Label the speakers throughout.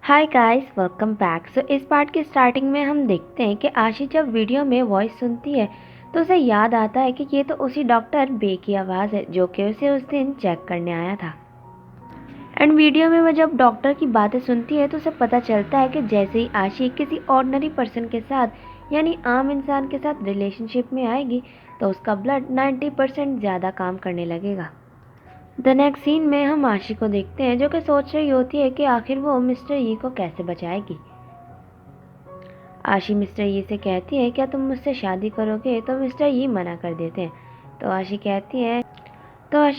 Speaker 1: Hi guys, welcome back. इस part की starting में हम देखते हैं कि आशी जब वीडियो में वॉइस सुनती है तो उसे याद आता है कि ये तो उसी डॉक्टर बे की आवाज़ है जो कि उसे उस दिन चेक करने आया था। एंड वीडियो में वह जब डॉक्टर की बातें सुनती है तो उसे पता चलता है कि जैसे ही आशी किसी ऑर्डिनरी पर्सन के साथ यानी आम इंसान के साथ रिलेशनशिप में आएगी तो उसका ब्लड 90% ज़्यादा काम करने लगेगा। द नेक्स्ट सीन में हम आशी को देखते हैं जो कि सोच रही होती है कि आखिर वो मिस्टर यी को कैसे बचाएगी। आशी मिस्टर यी से कहती है क्या तुम मुझसे शादी करोगे, तो मिस्टर यी मना कर देते हैं। तो आशी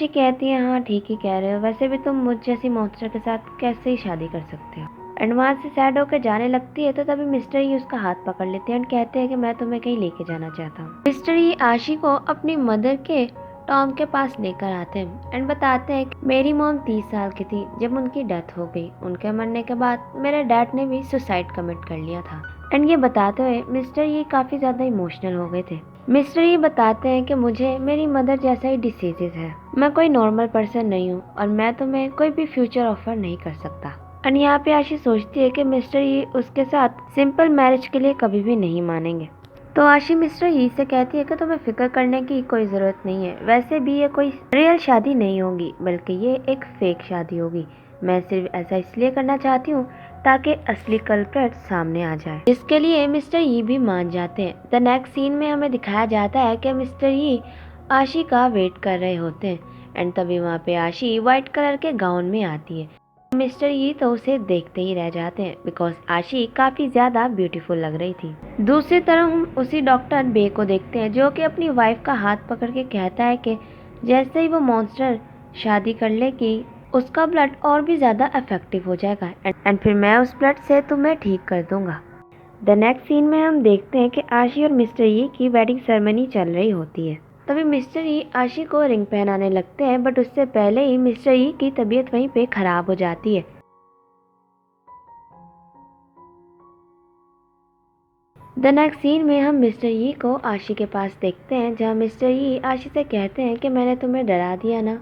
Speaker 1: कहती है हाँ ठीक ही कह रहे हो, वैसे भी तुम मुझ जैसी मॉन्स्टर के साथ कैसे ही शादी कर सकते हो। एंड वहाँ से सैड होकर जाने लगती है तो तभी मिस्टर यी उसका हाथ पकड़ लेते हैं एंड कहते हैं कि मैं तुम्हें कहीं लेके जाना चाहता हूँ। मिस्टर यी आशी को अपनी मदर के टॉम के पास लेकर आते हैं एंड बताते हैं कि मेरी मॉम 30 साल की थी जब उनकी डेथ हो गई। उनके मरने के बाद मेरे डैड ने भी सुसाइड कमिट कर लिया था। एंड ये बताते हुए मिस्टर ये काफ़ी ज़्यादा इमोशनल हो गए थे। मिस्टर ये बताते हैं कि मुझे मेरी मदर जैसा ही डिसीजेज है, मैं कोई नॉर्मल पर्सन नहीं हूँ और मैं तुम्हें कोई भी फ्यूचर ऑफर नहीं कर सकता। एंड यहाँ पे आशी सोचती है कि मिस्टर ये उसके साथ सिंपल मैरिज के लिए कभी भी नहीं मानेंगे। तो आशी मिस्टर यी से कहती है कि तुम्हें फिक्र करने की कोई ज़रूरत नहीं है, वैसे भी ये कोई रियल शादी नहीं होगी बल्कि ये एक फेक शादी होगी। मैं सिर्फ ऐसा इसलिए करना चाहती हूँ ताकि असली कल्प्रेट सामने आ जाए, जिसके लिए मिस्टर यी भी मान जाते हैं। द नेक्स्ट सीन में हमें दिखाया जाता है कि मिस्टर यी आशी का वेट कर रहे होते हैं एंड तभी वहाँ पे आशी व्हाइट कलर के गाउन में आती है। मिस्टर यी तो उसे देखते ही रह जाते हैं बिकॉज आशी काफ़ी ज़्यादा ब्यूटीफुल लग रही थी। दूसरी तरफ हम उसी डॉक्टर बे को देखते हैं जो कि अपनी वाइफ का हाथ पकड़ के कहता है कि जैसे ही वो मॉन्स्टर शादी कर लेगी उसका ब्लड और भी ज़्यादा इफेक्टिव हो जाएगा एंड फिर मैं उस ब्लड से तुम्हें ठीक कर दूंगा। द नेक्स्ट सीन में हम देखते हैं कि आशी और मिस्टर यी की वेडिंग सेरेमनी चल रही होती है। तभी मिस्टर यी आशी को रिंग पहनाने लगते हैं बट उससे पहले ही मिस्टर यी की तबीयत वहीं पे खराब हो जाती है। द नेक्स्ट सीन में हम मिस्टर यी को आशी के पास देखते हैं जहां मिस्टर यी आशी से कहते हैं कि मैंने तुम्हें डरा दिया ना।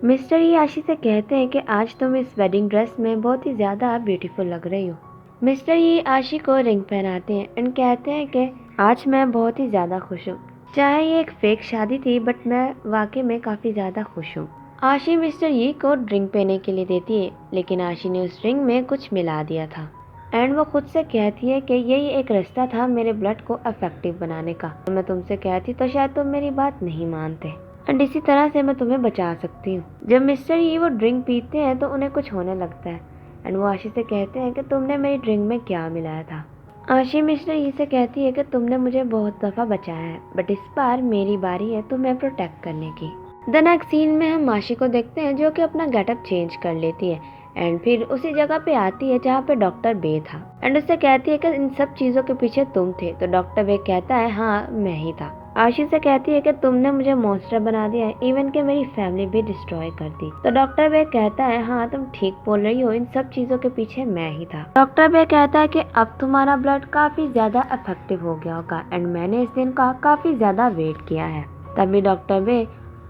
Speaker 1: मिस्टर यी आशी से कहते हैं कि आज तुम इस वेडिंग ड्रेस में बहुत ही ज़्यादा ब्यूटीफुल लग रही हो। मिस्टर यी आशी को रिंग पहनाते हैं एंड कहते हैं कि आज मैं बहुत ही ज़्यादा खुश हूँ। चाहे ये एक फेक शादी थी बट मैं वाकई में काफ़ी ज़्यादा खुश हूँ। आशी मिस्टर यी को ड्रिंक पीने के लिए देती है लेकिन आशी ने उस ड्रिंक में कुछ मिला दिया था एंड वो खुद से कहती है कि यही एक रास्ता था मेरे ब्लड को इफेक्टिव बनाने का। मैं तुमसे कहती तो शायद तुम मेरी बात नहीं मानते एंड इसी तरह से मैं तुम्हें बचा सकती हूँ। जब मिस्टर यी वो ड्रिंक पीते हैं तो उन्हें कुछ होने लगता है एंड वो आशी से कहते हैं कि तुमने मेरी ड्रिंक में क्या मिलाया था। आशी मिस्टर यी से कहती है कि तुमने मुझे बहुत दफ़ा बचाया है बट इस बार मेरी बारी है तुम्हें प्रोटेक्ट करने की। द नेक्स्ट सीन में हम आशी को देखते हैं जो कि अपना गेटअप चेंज कर लेती है एंड फिर उसी जगह पे आती है जहाँ पे डॉक्टर बे था एंड उससे कहती है कि इन सब चीज़ों के पीछे तुम थे। तो डॉक्टर बे कहता है हाँ मैं ही था। आशी से कहती है कि तुमने मुझे मॉन्स्टर बना दिया है, इवन कि मेरी फैमिली भी डिस्ट्रॉय कर दी। तो डॉक्टर बे कहता है हाँ तुम ठीक बोल रही हो, इन सब चीज़ों के पीछे मैं ही था। डॉक्टर बे कहता है कि अब तुम्हारा ब्लड काफ़ी ज़्यादा इफेक्टिव हो गया होगा एंड मैंने इस दिन का काफ़ी ज़्यादा वेट किया है। तभी डॉक्टर बे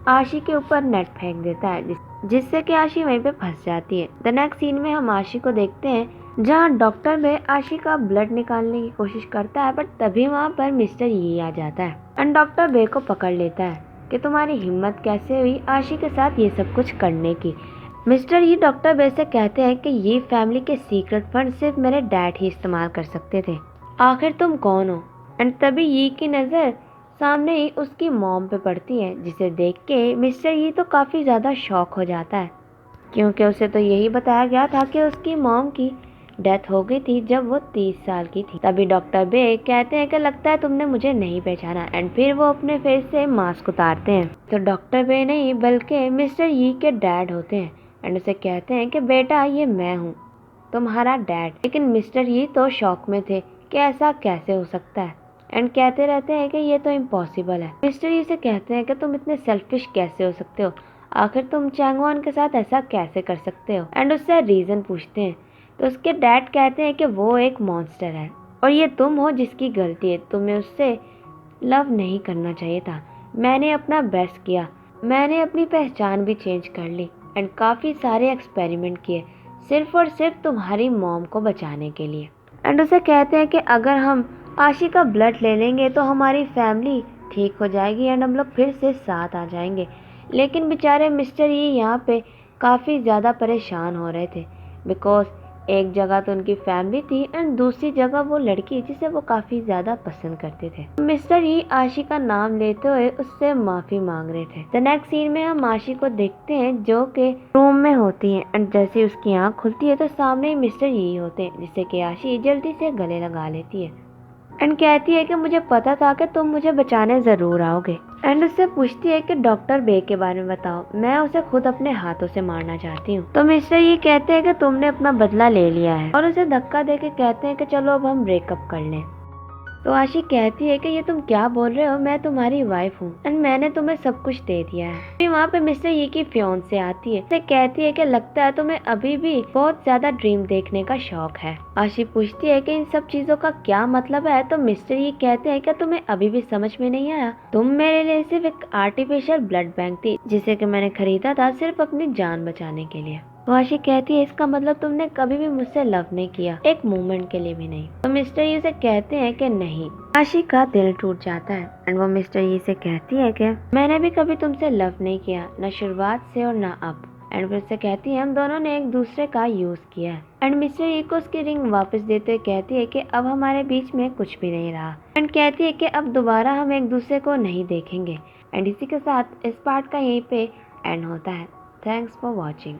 Speaker 1: आशी के ऊपर नेट फेंक देता है जिससे कि आशी वहीं पे फंस जाती है। द नेक्स्ट सीन में हम आशी को देखते हैं जहां डॉक्टर बे आशी का ब्लड निकालने की कोशिश करता है बट तभी वहां पर मिस्टर यी आ जाता है एंड डॉक्टर बे को पकड़ लेता है कि तुम्हारी हिम्मत कैसे हुई आशी के साथ ये सब कुछ करने की। मिस्टर यी डॉक्टर बे से कहते हैं कि ये फैमिली के सीक्रेट फंड सिर्फ मेरे डैड ही इस्तेमाल कर सकते थे, आखिर तुम कौन हो। एंड तभी यी की नज़र सामने ही उसकी मॉम पे पड़ती है जिसे देख के मिस्टर यी तो काफ़ी ज़्यादा शॉक हो जाता है क्योंकि उसे तो यही बताया गया था कि उसकी मॉम की डेथ हो गई थी जब वो 30 साल की थी। तभी डॉक्टर बे कहते हैं कि लगता है तुमने मुझे नहीं पहचाना एंड फिर वो अपने फेस से मास्क उतारते हैं। तो डॉक्टर बे नहीं बल्कि मिस्टर यी के डैड होते हैं एंड उसे कहते हैं कि बेटा ये मैं हूँ तुम्हारा डैड। लेकिन मिस्टर यी तो शॉक में थे कि ऐसा कैसे हो सकता है एंड कहते रहते हैं कि ये तो इम्पॉसिबल है। मिस्टर यी से कहते हैं कि तुम इतने सेल्फिश कैसे हो सकते हो, आखिर तुम चैंगवान के साथ ऐसा कैसे कर सकते हो एंड उससे रीज़न पूछते हैं। तो उसके डैड कहते हैं कि वो एक मॉन्स्टर है और ये तुम हो जिसकी गलती है, तुम्हें उससे लव नहीं करना चाहिए था। मैंने अपना बेस्ट किया, मैंने अपनी पहचान भी चेंज कर ली एंड काफ़ी सारे एक्सपेरिमेंट किए सिर्फ और सिर्फ तुम्हारी मॉम को बचाने के लिए। एंड उसे कहते हैं कि अगर हम आशी का ब्लड ले लेंगे तो हमारी फैमिली ठीक हो जाएगी एंड हम लोग फिर से साथ आ जाएंगे। लेकिन बेचारे मिस्टर ये यहाँ पे काफ़ी ज़्यादा परेशान हो रहे थे, बिकॉज एक जगह तो उनकी फैमिली थी एंड दूसरी जगह वो लड़की जिसे वो काफ़ी ज़्यादा पसंद करते थे। मिस्टर ये आशी का नाम लेते हुए उससे माफ़ी मांग रहे थे। द नेक्स्ट सीन में हम आशी को देखते हैं जो कि रूम में होती है एंड जैसे उसकी आँख खुलती है तो सामने ही मिस्टर ये होते हैं, जिससे कि आशी जल्दी से गले लगा लेती है एंड कहती है कि मुझे पता था कि तुम मुझे बचाने ज़रूर आओगे। एंड उससे पूछती है कि डॉक्टर बे के बारे में बताओ, मैं उसे खुद अपने हाथों से मारना चाहती हूँ। तो मिस्टर ये कहते हैं कि तुमने अपना बदला ले लिया है और उसे धक्का दे के कहते हैं कि चलो अब हम ब्रेकअप कर लें। तो आशी कहती है कि ये तुम क्या बोल रहे हो, मैं तुम्हारी वाइफ हूँ एंड मैंने तुम्हें सब कुछ दे दिया है। फिर वहाँ पे मिस्टर ये की फियांसे आती है, उसे कहती है कि लगता है तुम्हें अभी भी बहुत ज्यादा ड्रीम देखने का शौक है। आशी पूछती है कि इन सब चीजों का क्या मतलब है, तो मिस्टर ये कहते हैं कि तुम्हें अभी भी समझ में नहीं आया, तुम मेरे लिए सिर्फ एक आर्टिफिशियल ब्लड बैंक थी जिसे कि मैंने खरीदा था सिर्फ अपनी जान बचाने के लिए। तो आशी कहती है इसका मतलब तुमने कभी भी मुझसे लव नहीं किया, एक मोमेंट के लिए भी नहीं। तो मिस्टर यू से कहते हैं कि नहीं। आशी का दिल टूट जाता है एंड वो मिस्टर यू से कहती है कि मैंने भी कभी तुमसे लव नहीं किया, न शुरुआत से और न अब। एंड फिर से कहती है हम दोनों ने एक दूसरे का यूज किया है। एंड मिस्टर यू को उसकी रिंग वापस देते हुए कहती है कि अब हमारे बीच में कुछ भी नहीं रहा एंड कहती है कि अब दोबारा हम एक दूसरे को नहीं देखेंगे। एंड इसी के साथ इस पार्ट का यहीं पे एंड होता है। Thanks for watching.